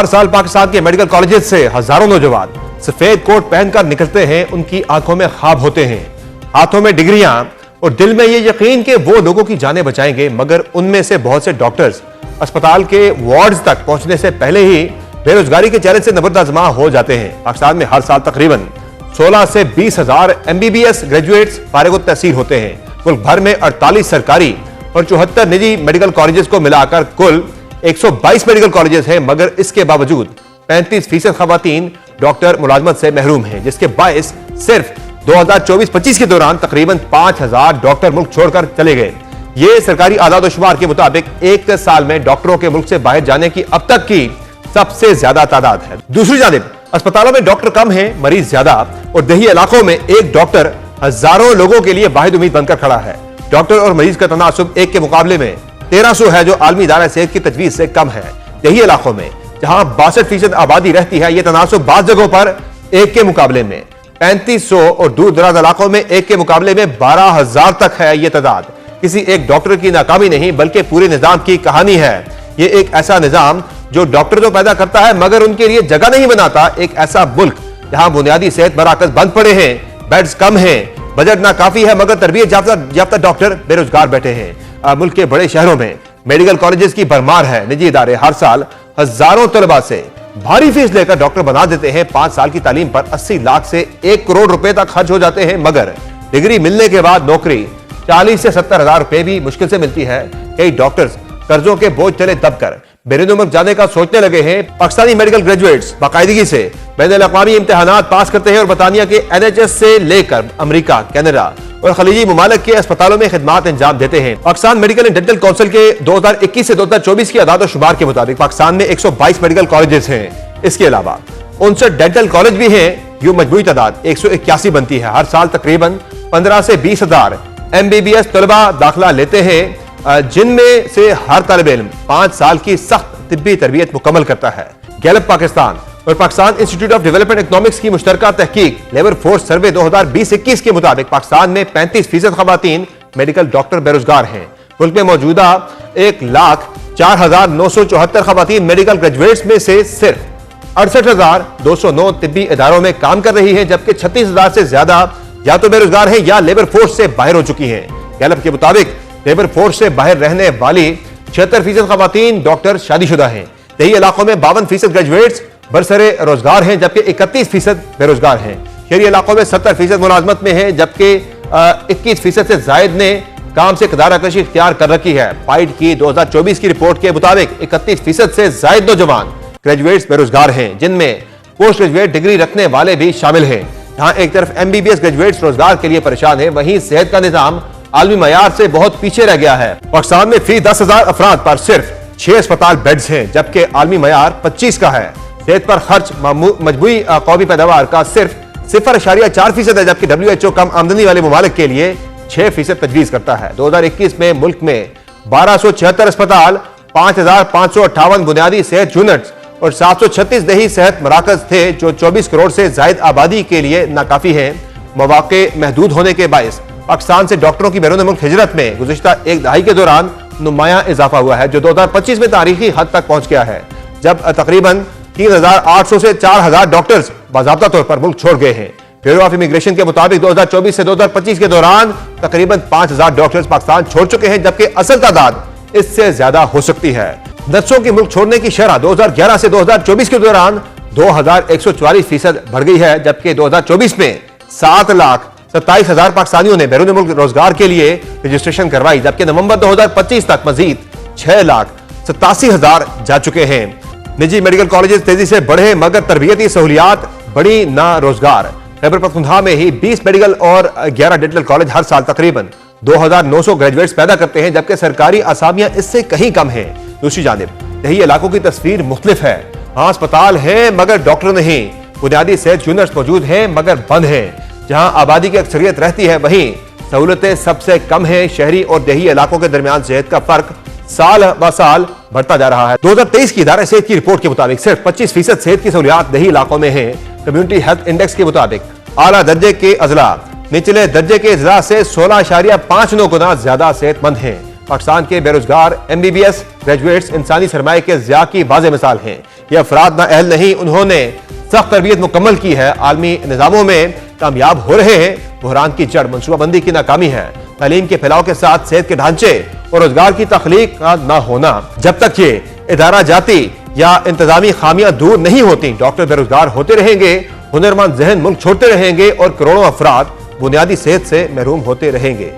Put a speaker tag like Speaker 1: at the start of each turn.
Speaker 1: हर साल पाकिस्तान के medical colleges से हजारों नौजवान सफेद कोट पहनकर निकलते हैं। उनकी आंखों में ख्वाब होते हैं, हाथों में डिग्रियां और दिल में ये यकीन कि वो लोगों की जानें बचाएंगे। मगर उनमें से बहुत से डॉक्टर्स अस्पताल के वार्ड्स तक पहुंचने से पहले ही बेरोजगारी के चैलेंज से नबरदाजमा हो जाते हैं। पाकिस्तान में हर साल तकरीबन 16 से 20 हजार MBBS ग्रेजुएट्स फारिग तहसील होते हैं। मुल्क भर में 48 सरकारी और 74 निजी मेडिकल कॉलेजेस को मिलाकर कुल 122 मेडिकल कॉलेजेस हैं। मगर इसके बावजूद 35% खवातीन डॉक्टर मुलाजमत से महरूम हैं, जिसके बायस सिर्फ 2024-25 के दौरान तकरीबन 5000 डॉक्टर मुल्क छोड़कर चले गए। ये सरकारी आदाद शुमार के मुताबिक एक साल में डॉक्टरों के मुल्क से बाहर जाने की अब तक की सबसे ज्यादा तादाद है। दूसरी जानिब अस्पतालों में डॉक्टर कम हैं, मरीज ज्यादा, और देही इलाकों में एक डॉक्टर हजारों लोगों के लिए वाहिद उम्मीद बनकर खड़ा है। डॉक्टर और मरीज का तनासुब एक के मुकाबले में 1300 है, जो आलमी इदारा सेहत की तजवीज से कम है। देही इलाकों में जहां 62% आबादी रहती है, यह तनासुब बाज जगहों पर एक के मुकाबले में 3500 और दूर दराज इलाकों में एक के मुकाबले में 12000 तक है। यह तादाद किसी एक डॉक्टर की नाकामी नहीं बल्कि पूरे निजाम की कहानी है। यह एक ऐसा निजाम जो डॉक्टर तो पैदा करता है मगर उनके लिए जगह नहीं बनाता। एक ऐसा मुल्क जहां बुनियादी सेहत मराकज बंद पड़े हैं, बेड्स कम हैं, बजट ना काफी है, मगर तरबियत याफ्ता डॉक्टर बेरोजगार बैठे हैं। मुल्क के बड़े शहरों में मेडिकल कॉलेजेस की भरमार है। निजी इदारे हर साल हजारों तलबा से भारी फीस लेकर डॉक्टर बना देते हैं। 5 साल की तालीम पर 80 लाख से 1 करोड़ रुपए तक खर्च हो जाते हैं, मगर डिग्री मिलने के बाद नौकरी 40 से 70 हजार रुपए भी मुश्किल से मिलती है। कई डॉक्टर्स कर्जों के बोझ तले दबकर बैरून मुल्क जाने का सोचने लगे हैं। पाकिस्तानी मेडिकल ग्रेजुएट्स बाकायदगी से बैनुल अक़वामी इम्तिहानात पास करते हैं और बरतानिया के NHS से लेकर अमेरिका, कनाडा और खलीजी ममालिक के अस्पतालों में खिदमात अंजाम देते हैं। Pakistan medical and dental council के 2021 से 2024 की आदाद शुमार के मुताबिक पाकिस्तान में 122 मेडिकल कॉलेजेस हैं। इसके अलावा 59 डेंटल कॉलेज भी हैं। यूं मजमूई तादाद 181 बनती है। हर साल तकरीबन 15 से 20 हजार MBBS तलबा दाखिला लेते हैं, जिनमें से हर तालिब इल्म 5 साल की सख्त तिब्बी तरबियत मुकम्मल करता है। गैलप पाकिस्तान और Pakistan institute of development economics की मुश्तरका तहकीक लेबर फोर्स सर्वे 2020-21 के मुताबिक पाकिस्तान में 35% खवातीन मेडिकल डॉक्टर बेरोजगार हैं। मुल्क में मौजूदा 1,04,974 खवातीन मेडिकल ग्रेजुएट्स में से सिर्फ 68,209 तिब्बी इदारों में काम कर रही है, जबकि 36,000 से ज्यादा या तो बेरोजगार हैं या लेबर फोर्स से बाहर हो चुकी हैं। गैलप के मुताबिक लेबर फोर्स से बाहर रहने वाली 76% खवातीन डॉक्टर शादीशुदा हैं। यही इलाकों में 52% ग्रेजुएट्स बरसरे रोजगार हैं, जबकि 31% बेरोजगार हैं। शहरी इलाकों में 70% मुलाजमत में है, जबकि 21% से जायद ने काम से कदारकशी इख्तियार कर रखी है। फाइट की 2024 की रिपोर्ट के मुताबिक 31% से जायद नौजवान ग्रेजुएट्स बेरोजगार हैं, जिनमें पोस्ट ग्रेजुएट डिग्री रखने वाले भी शामिल हैं। जहां एक तरफ MBBS ग्रेजुएट्स रोजगार के लिए परेशान है, वहीं सेहत का निजाम आलमी मयार से बहुत पीछे रह गया है। पाकिस्तान में फी 10,000 अफराद पर सिर्फ 6 अस्पताल बेड्स हैं, जबकि आलमी मयार 25 का है। सेहत पर खर्च मजमूई कौमी पैदावार का सिर्फ 0.4% है, जबकि WHO कम आमदनी वाले ममालिक के लिए 6% तजवीज करता है। 2021 में मुल्क में 1276 अस्पताल, 5,558 बुनियादी सेहत यूनिट्स और 736 देही सेहत मराकज थे, जो 24 करोड़ से जायद आबादी के लिए नाकाफी है। मौके महदूद होने के बायस पाकिस्तान से डॉक्टरों की बैरून मुल्क हिजरत में गुज़िश्ता एक दहाई के दौरान नुमायां इजाफा हुआ है, जो 2025 में तारीखी हद तक पहुंच गया है, जब तकरीबन 3,800 से 4,000 डॉक्टर्स बाज़ाब्ता तौर पर मुल्क छोड़ गए हैं। ब्यूरो ऑफ इमिग्रेशन के मुताबिक 2024 से 2025 के दौरान तकरीबन 5,000 डॉक्टर्स पाकिस्तान छोड़ चुके हैं, जबकि असल तादाद इससे ज्यादा हो सकती है। नर्सों की मुल्क छोड़ने की शरह 2011 से 2024 के दौरान 2144% बढ़ गई है, जबकि 2024 में 7,27,000 पाकिस्तानियों ने बैरून मुल्क रोजगार के लिए रजिस्ट्रेशन करवाई, जबकि नवंबर 2025 तक मजीद 6,87,000 जा चुके हैं। निजी मेडिकल कॉलेजेस तेजी से बढ़े, मगर तरबियती सहूलियात बड़ी ना रोजगार। खैबर पख्तूनख्वा में ही 20 मेडिकल और 11 डेंटल कॉलेज हर साल तकरीबन 2,900 ग्रेजुएट्स पैदा करते हैं, जबकि सरकारी असामियां इससे कहीं कम हैं। दूसरी जानिब यही इलाकों की तस्वीर मुख्तलिफ है। हाँ, अस्पताल है मगर डॉक्टर नहीं, बुनियादी सेहत यूनिट्स मौजूद हैं मगर बंद हैं। जहां आबादी की अक्सरियत रहती है, वहीं सहूलतें सबसे कम हैं। शहरी और देही इलाकों के दरमियान सेहत का फर्क साल ब साल बढ़ता जा रहा है। 2023 की इदारा सेहत की रिपोर्ट के मुताबिक सिर्फ 25% सेहत की सहूलियात देही इलाकों में है। कम्युनिटी हेल्थ इंडेक्स के मुताबिक आला दर्जे के अजला निचले दर्जे के अजला से 16.59 गुना ज्यादा सेहतमंद हैं। पाकिस्तान के बेरोजगार MBBS ग्रेजुएट्स इंसानी सरमाए के ज़िया की वाज़ेह मिसाल हैं। ये अफराद ना अहल नहीं, उन्होंने सख्त तरबियत मुकम्मल की है, आलमी निजामों में कामयाब हो रहे हैं। बुहरान की जड़ मनसूबाबंदी की नाकामी है, तालीम के फैलाव के साथ सेहत के ढांचे और रोजगार की तख्लीक का ना होना। जब तक ये इदारा जाती या इंतजामी खामियां दूर नहीं होती, डॉक्टर बेरोजगार होते रहेंगे, हुनरमंद जहन मुल्क छोड़ते रहेंगे और करोड़ों अफराद बुनियादी सेहत से महरूम होते रहेंगे।